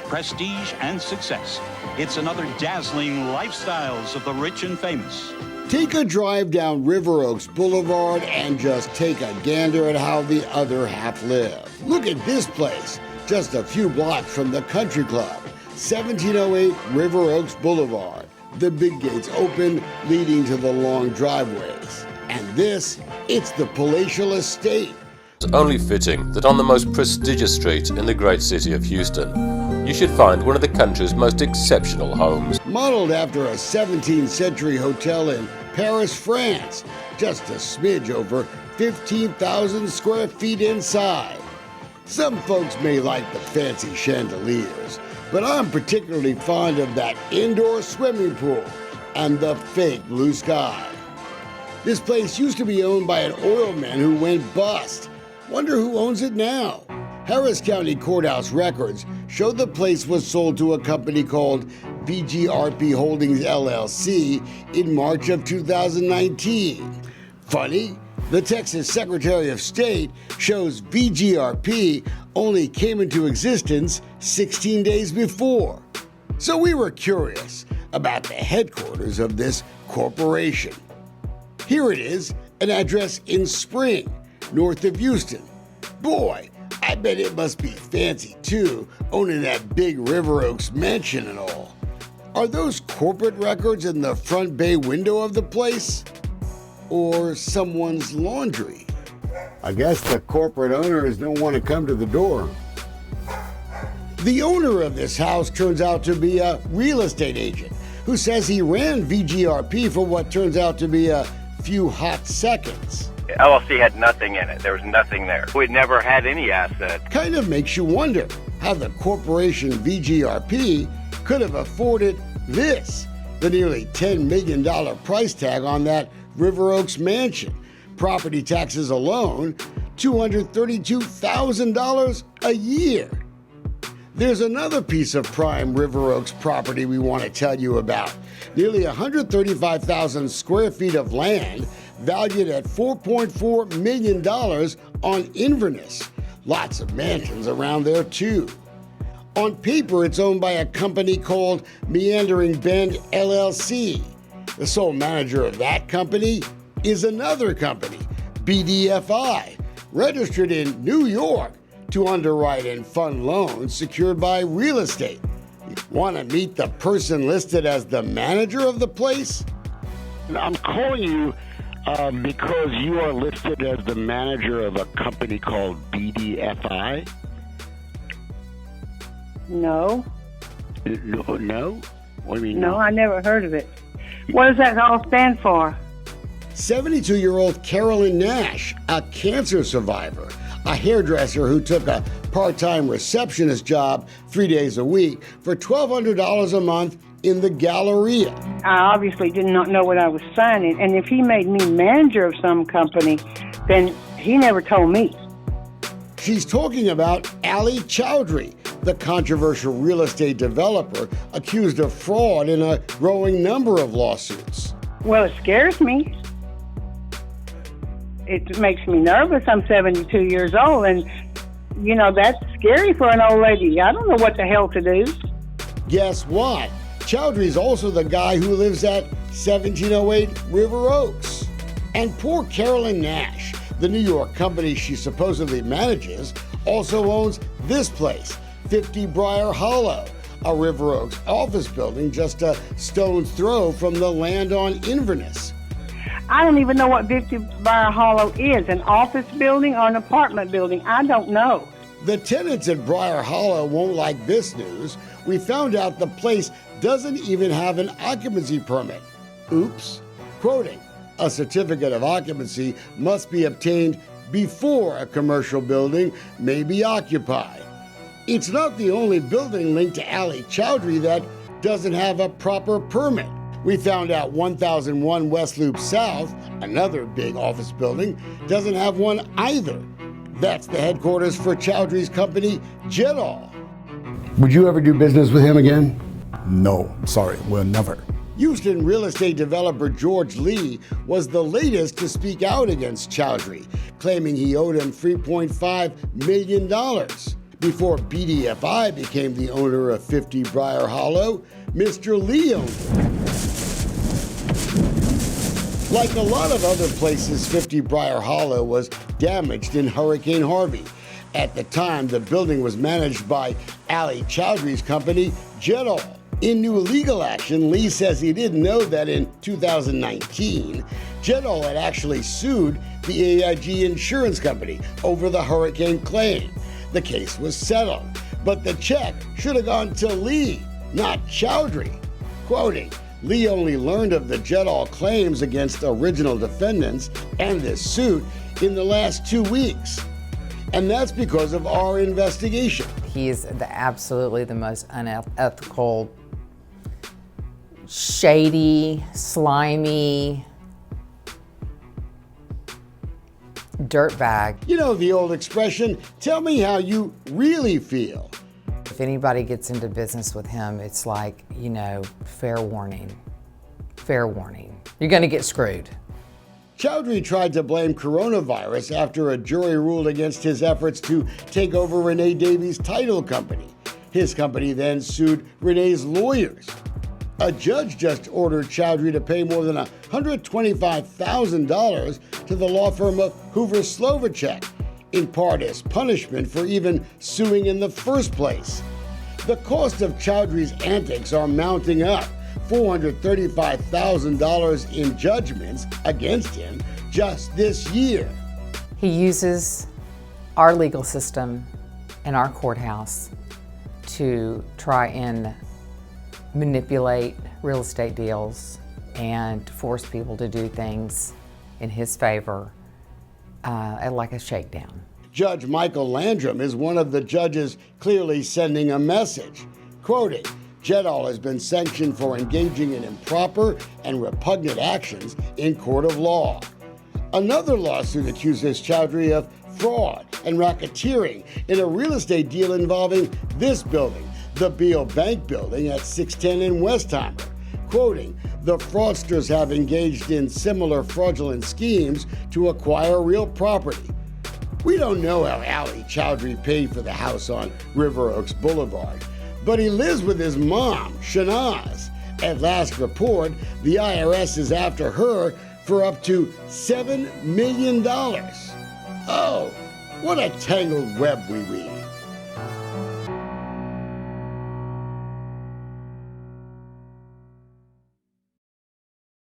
prestige, and success. It's another dazzling lifestyles of the rich and famous. Take a drive down River Oaks Boulevard and just take a gander at how the other half live. Look at this place, just a few blocks from the country club, 1708 River Oaks Boulevard. The big gates open, leading to the long driveways. And this, it's the palatial estate. It's only fitting that on the most prestigious street in the great city of Houston, you should find one of the country's most exceptional homes. Modeled after a 17th century hotel in Paris, France, just a smidge over 15,000 square feet inside. Some folks may like the fancy chandeliers, but I'm particularly fond of that indoor swimming pool and the fake blue sky. This place used to be owned by an oil man who went bust. Wonder who owns it now? Harris County Courthouse records show the place was sold to a company called VGRP Holdings LLC in March of 2019. Funny, the Texas Secretary of State shows VGRP only came into existence 16 days before. So we were curious about the headquarters of this corporation. Here it is, an address in Spring, north of Houston. Boy, I bet it must be fancy too, owning that big River Oaks mansion and all. Are those corporate records in the front bay window of the place? Or someone's laundry? I guess the corporate owners don't want to come to the door. The owner of this house turns out to be a real estate agent who says he ran VGRP for what turns out to be a few hot seconds. The LLC had nothing in it. There was nothing there. We'd never had any asset. Kind of makes you wonder how the corporation VGRP could have afforded this, the nearly $10 million price tag on that River Oaks mansion. Property taxes alone, $232,000 a year. There's another piece of prime River Oaks property we want to tell you about. Nearly 135,000 square feet of land valued at $4.4 million on Inverness. Lots of mansions around there too. On paper, it's owned by a company called Meandering Bend LLC. The sole manager of that company is another company, BDFI, registered in New York to underwrite and fund loans secured by real estate. Want to meet the person listed as the manager of the place? I'm calling you because you are listed as the manager of a company called BDFI. No. No? What do you mean? No, I never heard of it. What does that all stand for? 72-year-old Carolyn Nash, a cancer survivor, a hairdresser who took a part-time receptionist job 3 days a week for $1,200 a month in the Galleria. I obviously did not know what I was signing, and if he made me manager of some company, then he never told me. She's talking about Ali Choudhri, the controversial real estate developer accused of fraud in a growing number of lawsuits. Well, it scares me. It makes me nervous. I'm 72 years old, and, you know, that's scary for an old lady. I don't know what the hell to do. Guess what? Choudhry's also the guy who lives at 1708 River Oaks. And poor Carolyn Nash, the New York company she supposedly manages, also owns this place, 50 Briar Hollow, a River Oaks office building just a stone's throw from the land on Inverness. I don't even know what 50 Briar Hollow is, an office building or an apartment building. I don't know. The tenants at Briar Hollow won't like this news. We found out the place doesn't even have an occupancy permit. Oops. Quoting, a certificate of occupancy must be obtained before a commercial building may be occupied. It's not the only building linked to Ali Choudhri that doesn't have a proper permit. We found out 1001 West Loop South, another big office building, doesn't have one either. That's the headquarters for Choudhry's company, Jedall. Would you ever do business with him again? No, sorry, we'll never. Houston real estate developer George Lee was the latest to speak out against Choudhry, claiming he owed him $3.5 million. Before BDFI became the owner of 50 Briar Hollow, Mr. Lee owned it. Like a lot of other places, 50 Briar Hollow was damaged in Hurricane Harvey. At the time, the building was managed by Ali Choudhri's company, Jetall. In new legal action, Lee says he didn't know that in 2019, Jetall had actually sued the AIG insurance company over the hurricane claim. The case was settled, but the check should have gone to Lee, not Choudhri. Quoting, Lee only learned of the Jetall claims against original defendants and this suit in the last 2 weeks. And that's because of our investigation. He is absolutely the most unethical, shady, slimy dirtbag. You know the old expression, tell me how you really feel. If anybody gets into business with him, it's like, fair warning. Fair warning. You're gonna get screwed. Choudhri tried to blame coronavirus after a jury ruled against his efforts to take over Renee Davies' title company. His company then sued Renee's lawyers. A judge just ordered Choudhri to pay more than $125,000 to the law firm of Hoover Slovacek, in part as punishment for even suing in the first place. The cost of Choudhri's antics are mounting up. $435,000 in judgments against him just this year. He uses our legal system and our courthouse to try and manipulate real estate deals and force people to do things in his favor, like a shakedown. Judge Michael Landrum is one of the judges clearly sending a message. Quoting, Jetall has been sanctioned for engaging in improper and repugnant actions in court of law. Another lawsuit accuses Choudhri of fraud and racketeering in a real estate deal involving this building, the Beale Bank building at 610 in Westheimer. Quoting, the fraudsters have engaged in similar fraudulent schemes to acquire real property. We don't know how Ali Choudhri paid for the house on River Oaks Boulevard, but he lives with his mom, Shanaz. At last report, the IRS is after her for up to $7 million. Oh, what a tangled web we weave.